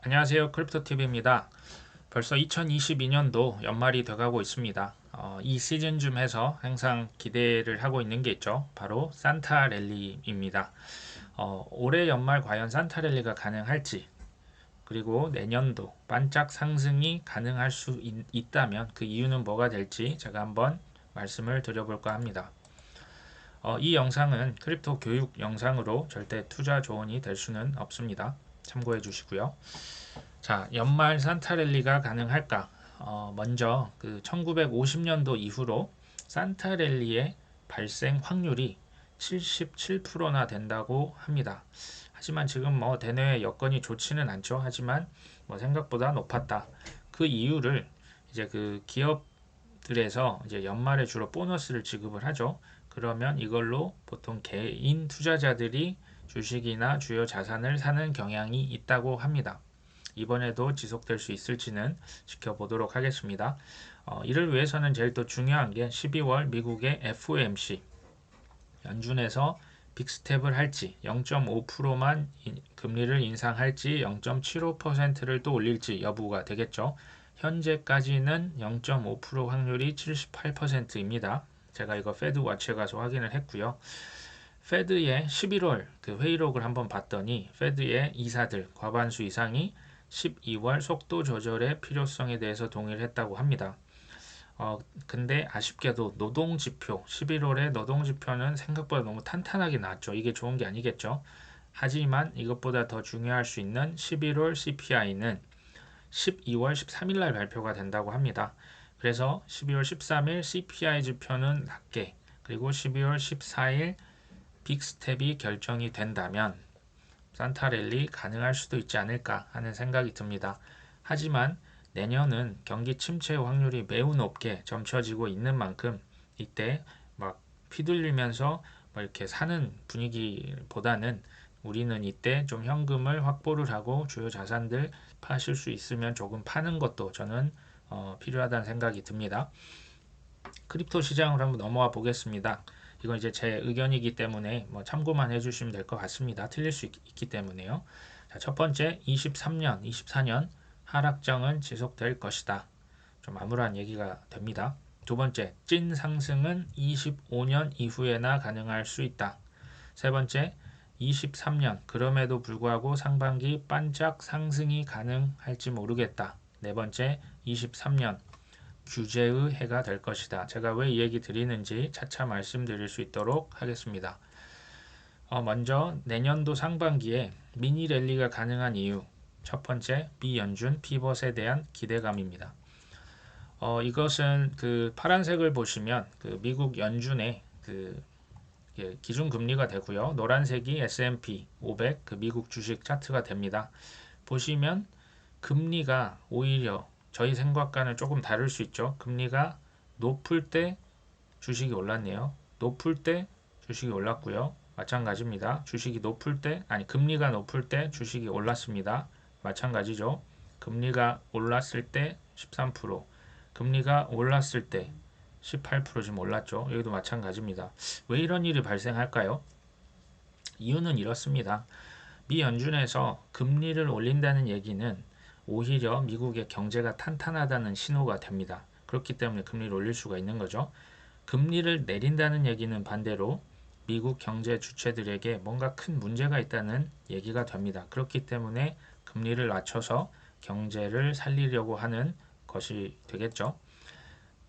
안녕하세요. 크립토TV입니다. 벌써 2022년도 연말이 돼가고 있습니다. 이 시즌쯤 해서 항상 기대를 하고 있는 게 있죠. 바로 산타 랠리입니다. 올해 연말 과연 산타 랠리가 가능할지, 그리고 내년도 반짝 상승이 가능할 수 있다면 그 이유는 뭐가 될지 제가 한번 말씀을 드려볼까 합니다. 이 영상은 크립토 교육 영상으로 절대 투자 조언이 될 수는 없습니다. 참고해 주시고요. 자, 연말 산타랠리가 가능할까? 먼저 그 1950년도 이후로 산타랠리의 발생 확률이 77%나 된다고 합니다. 하지만 지금 뭐 대내외 여건이 좋지는 않죠. 하지만 뭐 생각보다 높았다. 그 이유를 이제 그 기업들에서 이제 연말에 주로 보너스를 지급을 하죠. 그러면 이걸로 보통 개인 투자자들이 주식이나 주요 자산을 사는 경향이 있다고 합니다. 이번에도 지속될 수 있을지는 지켜보도록 하겠습니다. 이를 위해서는 제일 또 중요한 게 12월 미국의 FOMC 연준에서 빅스텝을 할지 0.5%만 금리를 인상할지 0.75%를 또 올릴지 여부가 되겠죠. 현재까지는 0.5% 확률이 78%입니다. 제가 이거 페드 워치에 가서 확인을 했고요. 페드의 11월 그 회의록을 한번 봤더니 페드의 이사들 과반수 이상이 12월 속도 조절의 필요성에 대해서 동의를 했다고 합니다. 근데 아쉽게도 노동지표, 11월의 노동지표는 생각보다 너무 탄탄하게 나왔죠. 이게 좋은 게 아니겠죠. 하지만 이것보다 더 중요할 수 있는 11월 CPI는 12월 13일 날 발표가 된다고 합니다. 그래서 12월 13일 CPI 지표는 낮게, 그리고 12월 14일 빅스텝이 결정이 된다면 산타랠리 가능할 수도 있지 않을까 하는 생각이 듭니다. 하지만 내년은 경기 침체 확률이 매우 높게 점쳐지고 있는 만큼 이때 막 휘둘리면서 뭐 이렇게 사는 분위기보다는 우리는 이때 좀 현금을 확보를 하고 주요 자산들 파실 수 있으면 조금 파는 것도 저는 필요하다는 생각이 듭니다. 크립토 시장으로 한번 넘어와 보겠습니다. 이건 이제 제 의견이기 때문에 뭐 참고만 해주시면 될 것 같습니다. 틀릴 수 있기 때문에요. 자, 첫 번째 23년, 24년 하락장은 지속될 것이다. 좀 암울한 얘기가 됩니다. 두 번째, 찐 상승은 25년 이후에나 가능할 수 있다. 세 번째, 23년 그럼에도 불구하고 상반기 반짝 상승이 가능할지 모르겠다. 네 번째, 23년 규제의 해가 될 것이다. 제가 왜 이 얘기 드리는지 차차 말씀드릴 수 있도록 하겠습니다. 먼저 내년도 상반기에 미니 랠리가 가능한 이유. 첫 번째, 미연준 피벗에 대한 기대감입니다. 이것은 그 파란색을 보시면 그 미국 연준의 그 기준 금리가 되고요. 노란색이 S&P 500 그 미국 주식 차트가 됩니다. 보시면 금리가 오히려 저희 생각과는 조금 다를 수 있죠. 금리가 높을 때 주식이 올랐네요. 높을 때 주식이 올랐고요. 마찬가지입니다. 주식이 높을 때, 아니 금리가 높을 때 주식이 올랐습니다. 마찬가지죠. 금리가 올랐을 때 13%, 금리가 올랐을 때 18% 지금 올랐죠. 여기도 마찬가지입니다. 왜 이런 일이 발생할까요? 이유는 이렇습니다. 미 연준에서 금리를 올린다는 얘기는 오히려 미국의 경제가 탄탄하다는 신호가 됩니다. 그렇기 때문에 금리를 올릴 수가 있는 거죠. 금리를 내린다는 얘기는 반대로 미국 경제 주체들에게 뭔가 큰 문제가 있다는 얘기가 됩니다. 그렇기 때문에 금리를 낮춰서 경제를 살리려고 하는 것이 되겠죠.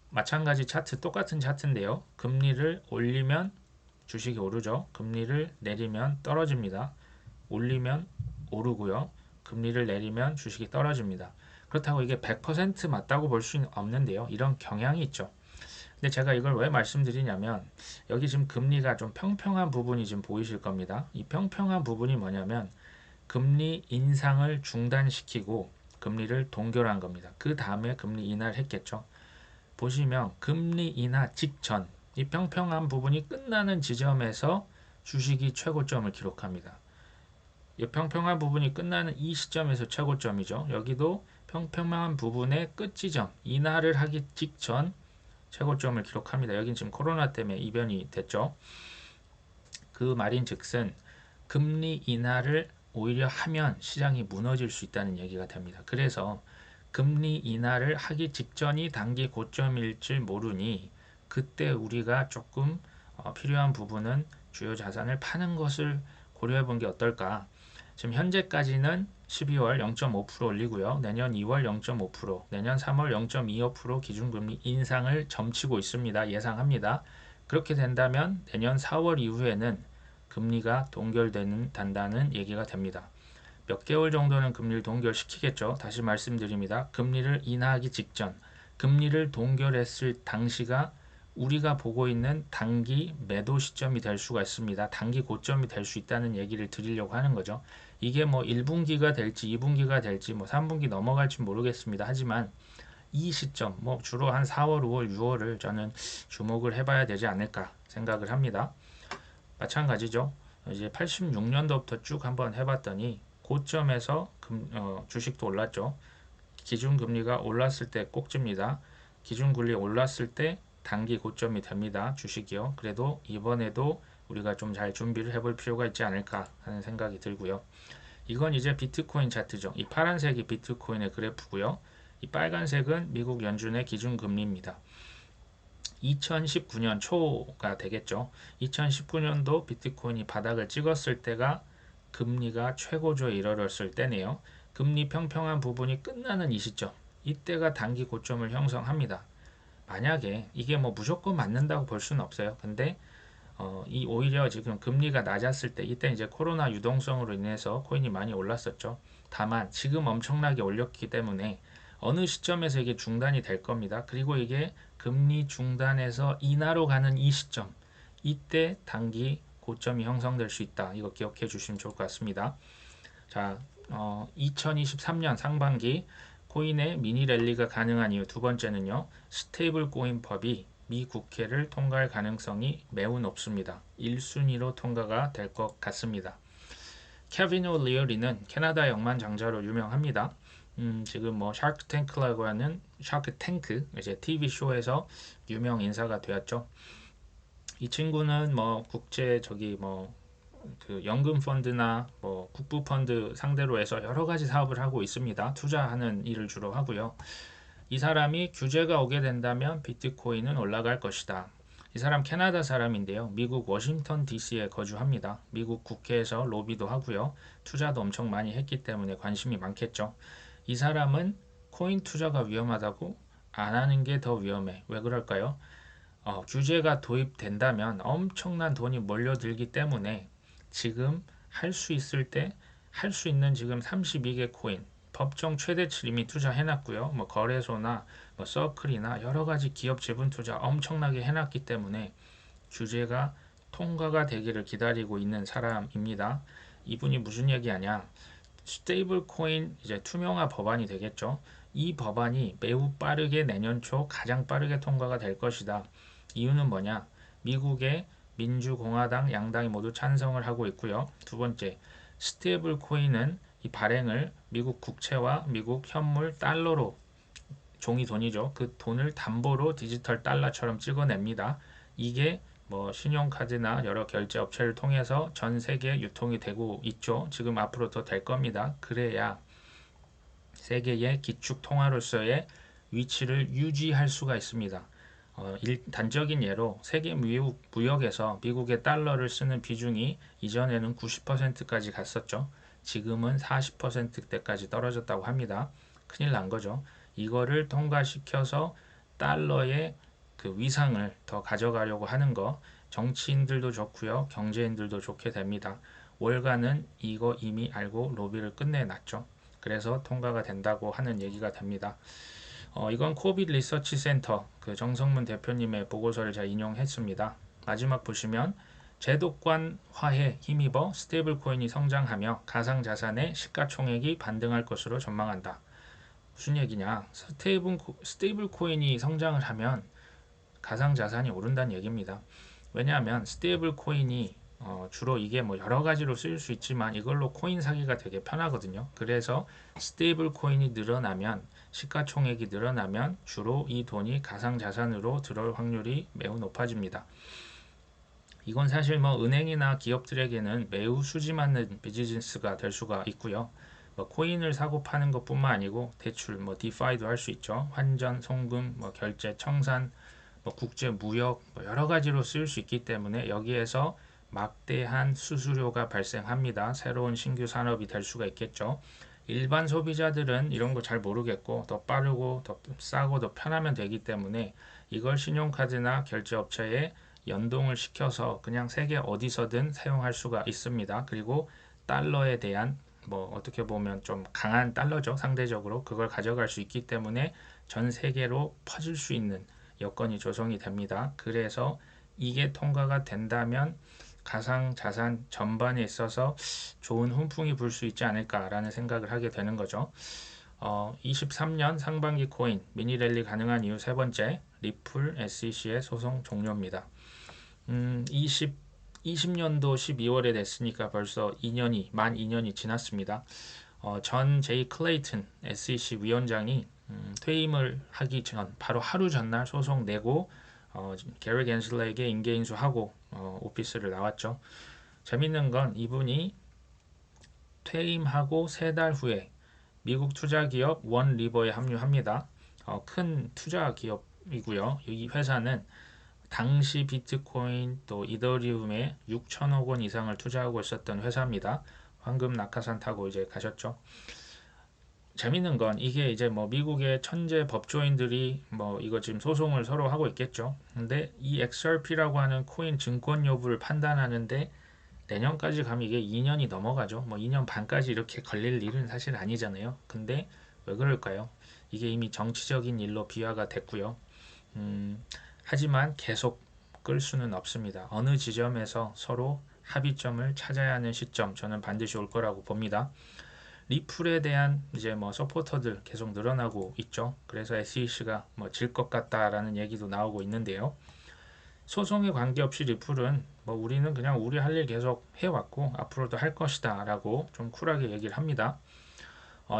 마찬가지 차트, 똑같은 차트인데요. 금리를 올리면 주식이 오르죠. 금리를 내리면 떨어집니다. 올리면 오르고요. 금리를 내리면 주식이 떨어집니다. 그렇다고 이게 100% 맞다고 볼 수는 없는데요. 이런 경향이 있죠. 근데 제가 이걸 왜 말씀드리냐면 여기 지금 금리가 좀 평평한 부분이 지금 보이실 겁니다. 이 평평한 부분이 뭐냐면 금리 인상을 중단시키고 금리를 동결한 겁니다. 그 다음에 금리 인하를 했겠죠. 보시면 금리 인하 직전 이 평평한 부분이 끝나는 지점에서 주식이 최고점을 기록합니다. 이 평평한 부분이 끝나는 이 시점에서 최고점이죠. 여기도 평평한 부분의 끝 지점 인하를 하기 직전 최고점을 기록합니다. 여긴 지금 코로나 때문에 이변이 됐죠. 그 말인즉슨 금리 인하를 오히려 하면 시장이 무너질 수 있다는 얘기가 됩니다. 그래서 금리 인하를 하기 직전이 단기 고점일지 모르니 그때 우리가 조금 필요한 부분은 주요 자산을 파는 것을 고려해 본 게 어떨까. 지금 현재까지는 12월 0.5% 올리고요. 내년 2월 0.5%, 내년 3월 0.25% 기준금리 인상을 점치고 있습니다. 예상합니다. 그렇게 된다면 내년 4월 이후에는 금리가 동결된다는 얘기가 됩니다. 몇 개월 정도는 금리를 동결시키겠죠. 다시 말씀드립니다. 금리를 인하하기 직전, 금리를 동결했을 당시가 우리가 보고 있는 단기 매도 시점이 될 수가 있습니다. 단기 고점이 될 수 있다는 얘기를 드리려고 하는 거죠. 이게 뭐 1분기가 될지 2분기가 될지 뭐 3분기 넘어갈지 모르겠습니다. 하지만 이 시점, 뭐 주로 한 4월, 5월, 6월을 저는 주목을 해봐야 되지 않을까 생각을 합니다. 마찬가지죠. 이제 86년도부터 쭉 한번 해봤더니 고점에서 주식도 올랐죠. 기준금리가 올랐을 때 꼭집니다. 기준금리 올랐을 때 단기 고점이 됩니다. 주식이요. 그래도 이번에도 우리가 좀 잘 준비를 해볼 필요가 있지 않을까 하는 생각이 들고요. 이건 이제 비트코인 차트죠. 이 파란색이 비트코인의 그래프고요. 이 빨간색은 미국 연준의 기준금리입니다. 2019년 초가 되겠죠. 2019년도 비트코인이 바닥을 찍었을 때가 금리가 최고조에 이르렀을 때네요. 금리 평평한 부분이 끝나는 이 시점, 이때가 단기 고점을 형성합니다. 만약에 이게 뭐 무조건 맞는다고 볼 수는 없어요. 근데 이 오히려 지금 금리가 낮았을 때, 이때 이제 코로나 유동성으로 인해서 코인이 많이 올랐었죠. 다만 지금 엄청나게 올렸기 때문에 어느 시점에서 이게 중단이 될 겁니다. 그리고 이게 금리 중단에서 인하로 가는 이 시점, 이때 단기 고점이 형성될 수 있다. 이거 기억해 주시면 좋을 것 같습니다. 자, 2023년 상반기 코인의 미니 랠리가 가능한 이유 두 번째는요. 스테이블 코인 법이 미 국회를 통과할 가능성이 매우 높습니다. 1순위로 통과가 될 것 같습니다. 케빈 오리어리는 캐나다 억만장자로 유명합니다. 지금 뭐 샤크 탱크라고 하는 샤크 탱크 이제 TV 쇼에서 유명 인사가 되었죠. 이 친구는 뭐 국제 그 연금 펀드나 뭐 국부 펀드 상대로 해서 여러 가지 사업을 하고 있습니다. 투자하는 일을 주로 하고요. 이 사람이 규제가 오게 된다면 비트코인은 올라갈 것이다. 이 사람 캐나다 사람인데요. 미국 워싱턴 DC에 거주합니다. 미국 국회에서 로비도 하고요. 투자도 엄청 많이 했기 때문에 관심이 많겠죠. 이 사람은 코인 투자가 위험하다고 안 하는 게 더 위험해. 왜 그럴까요? 규제가 도입된다면 엄청난 돈이 몰려들기 때문에 지금 할 수 있을 때 할 수 있는 지금 32개 코인 법정 최대치 이미 투자해놨고요. 뭐 거래소나 뭐 서클이나 여러 가지 기업 지분 투자 엄청나게 해놨기 때문에 규제가 통과가 되기를 기다리고 있는 사람입니다. 이분이 무슨 얘기하냐? 스테이블 코인 이제 투명화 법안이 되겠죠. 이 법안이 매우 빠르게 내년 초 가장 빠르게 통과가 될 것이다. 이유는 뭐냐? 미국의 민주공화당 양당이 모두 찬성을 하고 있고요. 두 번째, 스테이블 코인은 이 발행을 미국 국채와 미국 현물 달러로 종이 돈이죠. 그 돈을 담보로 디지털 달러처럼 찍어냅니다. 이게 뭐 신용카드나 여러 결제 업체를 통해서 전 세계에 유통이 되고 있죠. 지금 앞으로 더 될 겁니다. 그래야 세계의 기축 통화로서의 위치를 유지할 수가 있습니다. 단적인 예로 세계 무역에서 미국의 달러를 쓰는 비중이 이전에는 90%까지 갔었죠. 지금은 40%대까지 떨어졌다고 합니다. 큰일 난 거죠. 이거를 통과시켜서 달러의 그 위상을 더 가져가려고 하는 거 정치인들도 좋고요. 경제인들도 좋게 됩니다. 월가는 이거 이미 알고 로비를 끝내놨죠. 그래서 통과가 된다고 하는 얘기가 됩니다. 이건 코빗 리서치 센터 그 정성문 대표님의 보고서를 제가 인용했습니다. 마지막 보시면 제도권화에 힘입어 스테이블 코인이 성장하며 가상자산의 시가총액이 반등할 것으로 전망한다. 무슨 얘기냐? 스테이블 코인이 성장을 하면 가상자산이 오른다는 얘기입니다. 왜냐하면 스테이블 코인이 주로 이게 뭐 여러 가지로 쓰일 수 있지만 이걸로 코인 사기가 되게 편하거든요. 그래서 스테이블 코인이 늘어나면 시가총액이 늘어나면 주로 이 돈이 가상자산으로 들어올 확률이 매우 높아집니다. 이건 사실 뭐 은행이나 기업들에게는 매우 수지 맞는 비즈니스가 될 수가 있고요. 뭐 코인을 사고 파는 것뿐만 아니고 대출, 뭐 디파이도 할 수 있죠. 환전, 송금, 뭐 결제, 청산, 뭐 국제 무역, 뭐 여러 가지로 쓸 수 있기 때문에 여기에서 막대한 수수료가 발생합니다. 새로운 신규 산업이 될 수가 있겠죠. 일반 소비자들은 이런 거 잘 모르겠고 더 빠르고 더 싸고 더 편하면 되기 때문에 이걸 신용카드나 결제업체에 연동을 시켜서 그냥 세계 어디서든 사용할 수가 있습니다. 그리고 달러에 대한 뭐 어떻게 보면 좀 강한 달러죠. 상대적으로 그걸 가져갈 수 있기 때문에 전 세계로 퍼질 수 있는 여건이 조성이 됩니다. 그래서 이게 통과가 된다면 가상 자산 전반에 있어서 좋은 훈풍이 불 수 있지 않을까라는 생각을 하게 되는 거죠. 23년 상반기 코인 미니랠리 가능한 이유 세 번째, 리플 SEC의 소송 종료입니다. 20년도 12월에 됐으니까 벌써 만 2년이 지났습니다. 전 제이 클레이튼 SEC 위원장이 퇴임을 하기 전 바로 하루 전날 소송 내고 게리 겐슬러에게 인계인수하고 오피스를 나왔죠. 재밌는 건 이분이 퇴임하고 3달 후에 미국 투자기업 원리버에 합류합니다. 큰 투자 기업이고요. 이 회사는 당시 비트코인 또 이더리움에 6천억 원 이상을 투자하고 있었던 회사입니다. 황금 낙하산 타고 이제 가셨죠. 재밌는 건 이게 이제 뭐 미국의 천재 법조인들이 뭐 이거 지금 소송을 서로 하고 있겠죠. 근데 이 XRP라고 하는 코인 증권 여부를 판단하는데 내년까지 가면 이게 2년이 넘어가죠. 뭐 2년 반까지 이렇게 걸릴 일은 사실 아니잖아요. 근데 왜 그럴까요? 이게 이미 정치적인 일로 비화가 됐고요. 하지만 계속 끌 수는 없습니다. 어느 지점에서 서로 합의점을 찾아야 하는 시점 저는 반드시 올 거라고 봅니다. 리플에 대한 이제 뭐 서포터들 계속 늘어나고 있죠. 그래서 SEC가 뭐 질 것 같다라는 얘기도 나오고 있는데요. 소송에 관계없이 리플은 뭐 우리는 그냥 우리 할 일 계속 해왔고 앞으로도 할 것이다 라고 좀 쿨하게 얘기를 합니다.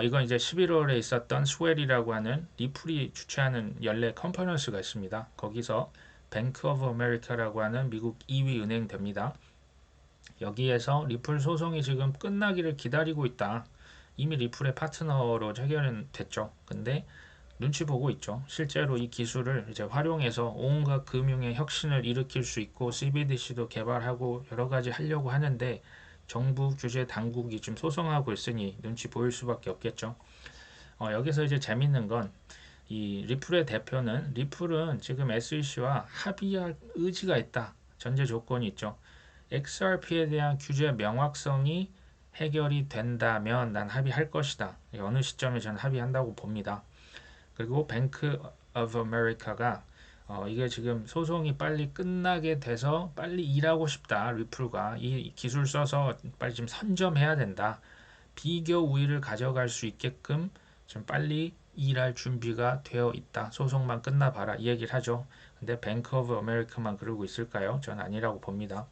이건 이제 11월에 있었던 스웰이라고 하는 리플이 주최하는 연례 컨퍼런스가 있습니다. 거기서 뱅크 오브 아메리카라고 하는 미국 2위 은행 됩니다. 여기에서 리플 소송이 지금 끝나기를 기다리고 있다. 이미 리플의 파트너로 체결은 됐죠. 근데 눈치 보고 있죠. 실제로 이 기술을 이제 활용해서 온갖 금융의 혁신을 일으킬 수 있고 CBDC도 개발하고 여러 가지 하려고 하는데 정부 규제 당국이 지금 소송하고 있으니 눈치 보일 수밖에 없겠죠. 여기서 이제 재밌는 건 이 리플의 대표는 리플은 지금 SEC와 합의할 의지가 있다. 전제 조건이 있죠. XRP에 대한 규제 명확성이 해결이 된다면 난 합의할 것이다. 어느 시점에 저는 합의한다고 봅니다. 그리고 뱅크 오브 아메리카가 이게 지금 소송이 빨리 끝나게 돼서 빨리 일하고 싶다. 리플과 이 기술 써서 빨리 좀 선점해야 된다. 비교 우위를 가져갈 수 있게끔 좀 빨리 일할 준비가 되어 있다. 소송만 끝나봐라. 이 얘기를 하죠. 근데 뱅크 오브 아메리카만 그러고 있을까요? 저는 아니라고 봅니다.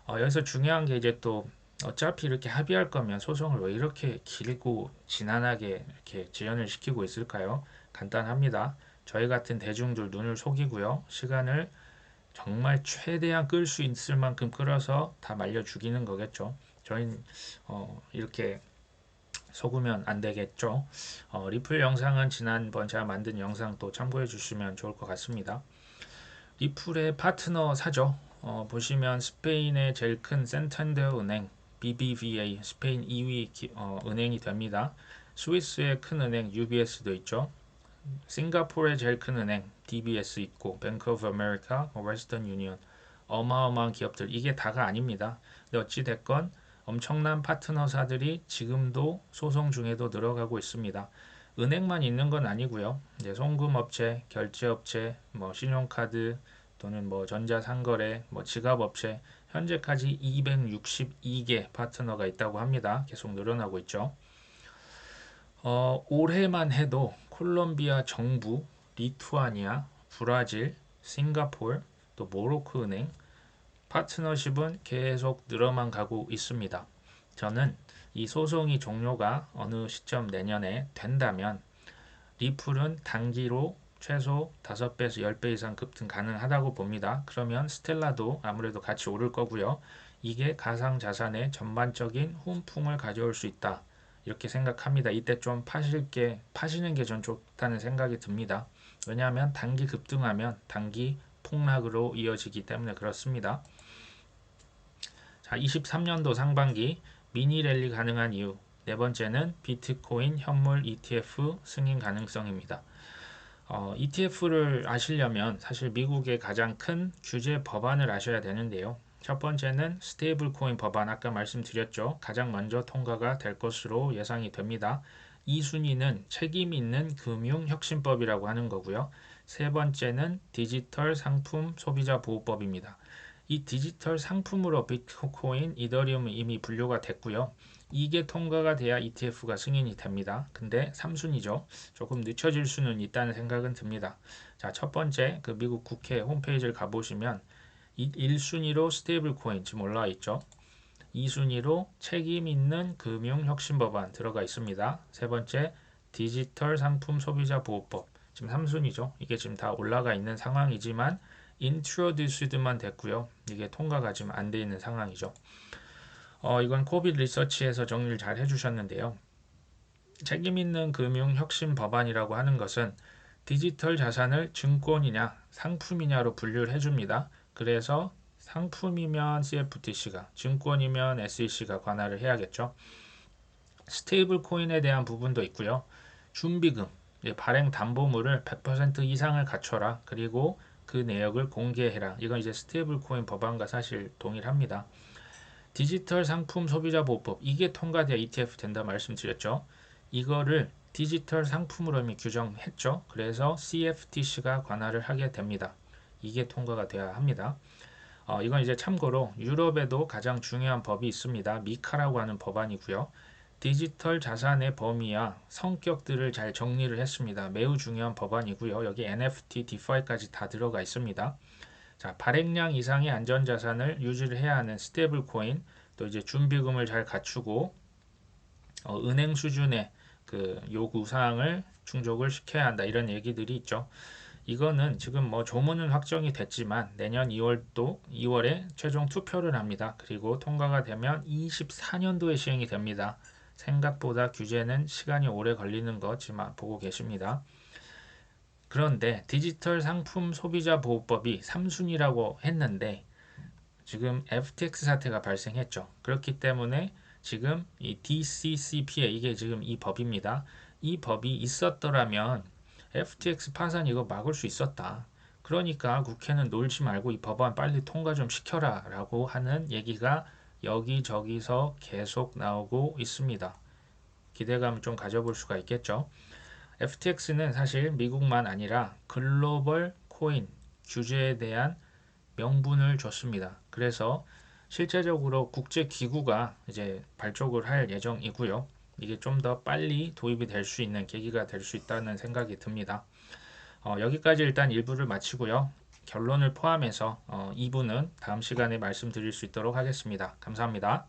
여기서 중요한 게 이제 또 어차피 이렇게 합의할 거면 소송을 왜 이렇게 길고 지난하게 이렇게 지연을 시키고 있을까요? 간단합니다. 저희 같은 대중들 눈을 속이고요. 시간을 정말 최대한 끌 수 있을 만큼 끌어서 다 말려 죽이는 거겠죠. 저희는 이렇게 속으면 안 되겠죠. 리플 영상은 지난번 제가 만든 영상 또 참고해 주시면 좋을 것 같습니다. 리플의 파트너사죠. 보시면 스페인의 제일 큰 센탄데어 은행 BBVA 스페인 2위 은행이 됩니다. 스위스의 큰 은행 UBS도 있죠. 싱가포르의 제일 큰 은행 DBS 있고 뱅크 오브 아메리카, 웨스턴 유니언 어마어마한 기업들 이게 다가 아닙니다. 근데 어찌 됐건 엄청난 파트너사들이 지금도 소송 중에도 늘어가고 있습니다. 은행만 있는 건 아니고요. 이제 송금업체, 결제업체, 뭐 신용카드 또는 뭐 전자상거래, 뭐 지갑업체 현재까지 262개 파트너가 있다고 합니다. 계속 늘어나고 있죠. 올해만 해도 콜롬비아 정부, 리투아니아, 브라질, 싱가포르, 또 모로코 은행 파트너십은 계속 늘어만 가고 있습니다. 저는 이 소송이 종료가 어느 시점 내년에 된다면 리플은 단기로 최소 5배에서 10배 이상 급등 가능하다고 봅니다. 그러면 스텔라도 아무래도 같이 오를 거고요. 이게 가상자산의 전반적인 훈풍을 가져올 수 있다. 이렇게 생각합니다. 이때 좀 파시는 게 전 좋다는 생각이 듭니다. 왜냐하면 단기 급등하면 단기 폭락으로 이어지기 때문에 그렇습니다. 자, 23년도 상반기 미니 랠리 가능한 이유. 네 번째는 비트코인 현물 ETF 승인 가능성입니다. ETF를 아시려면 사실 미국의 가장 큰 규제 법안을 아셔야 되는데요. 첫 번째는 스테이블 코인 법안, 아까 말씀드렸죠. 가장 먼저 통과가 될 것으로 예상이 됩니다. 2순위는 책임 있는 금융 혁신법이라고 하는 거고요. 세 번째는 디지털 상품 소비자 보호법입니다. 이 디지털 상품으로 비트코인, 이더리움은 이미 분류가 됐고요. 이게 통과가 돼야 ETF가 승인이 됩니다. 근데 3순위죠. 조금 늦춰질 수는 있다는 생각은 듭니다. 자, 첫 번째 그 미국 국회 홈페이지를 가보시면 1순위로 스테이블 코인 지금 올라와 있죠. 2순위로 책임 있는 금융 혁신 법안 들어가 있습니다. 세 번째 디지털 상품 소비자 보호법 지금 3순위죠. 이게 지금 다 올라가 있는 상황이지만 인트로듀스드만 됐고요. 이게 통과가 지금 안 돼 있는 상황이죠. 이건 코빗 리서치에서 정리를 잘 해주셨는데요. 책임 있는 금융 혁신 법안이라고 하는 것은 디지털 자산을 증권이냐 상품이냐로 분류를 해줍니다. 그래서 상품이면 CFTC가, 증권이면 SEC가 관할을 해야겠죠. 스테이블 코인에 대한 부분도 있고요. 준비금, 발행 담보물을 100% 이상을 갖춰라. 그리고 그 내역을 공개해라. 이건 이제 스테이블 코인 법안과 사실 동일합니다. 디지털 상품 소비자 보호법, 이게 통과돼야 ETF 된다 말씀드렸죠. 이거를 디지털 상품으로 이미 규정했죠. 그래서 CFTC가 관할을 하게 됩니다. 이게 통과가 돼야 합니다. 이건 이제 참고로 유럽에도 가장 중요한 법이 있습니다. 미카라고 하는 법안이고요. 디지털 자산의 범위와 성격들을 잘 정리를 했습니다. 매우 중요한 법안이고요. 여기 NFT, DeFi까지 다 들어가 있습니다. 자, 발행량 이상의 안전자산을 유지를 해야 하는 스테이블 코인, 또 이제 준비금을 잘 갖추고 은행 수준의 그 요구 사항을 충족을 시켜야 한다. 이런 얘기들이 있죠. 이거는 지금 뭐 조문은 확정이 됐지만 내년 2월에 최종 투표를 합니다. 그리고 통과가 되면 24년도에 시행이 됩니다. 생각보다 규제는 시간이 오래 걸리는 거 지금 보고 계십니다. 그런데 디지털 상품 소비자 보호법이 3순위라고 했는데 지금 FTX 사태가 발생했죠. 그렇기 때문에 지금 이 DCCPA, 이게 지금 이 법입니다. 이 법이 있었더라면 FTX 파산 이거 막을 수 있었다. 그러니까 국회는 놀지 말고 이 법안 빨리 통과 좀 시켜라 라고 하는 얘기가 여기저기서 계속 나오고 있습니다. 기대감을 좀 가져볼 수가 있겠죠. FTX는 사실 미국만 아니라 글로벌 코인 규제에 대한 명분을 줬습니다. 그래서 실제적으로 국제기구가 이제 발족을 할 예정이고요. 이게 좀 더 빨리 도입이 될 수 있는 계기가 될 수 있다는 생각이 듭니다. 여기까지 일단 1부를 마치고요. 결론을 포함해서 2부는 다음 시간에 말씀드릴 수 있도록 하겠습니다. 감사합니다.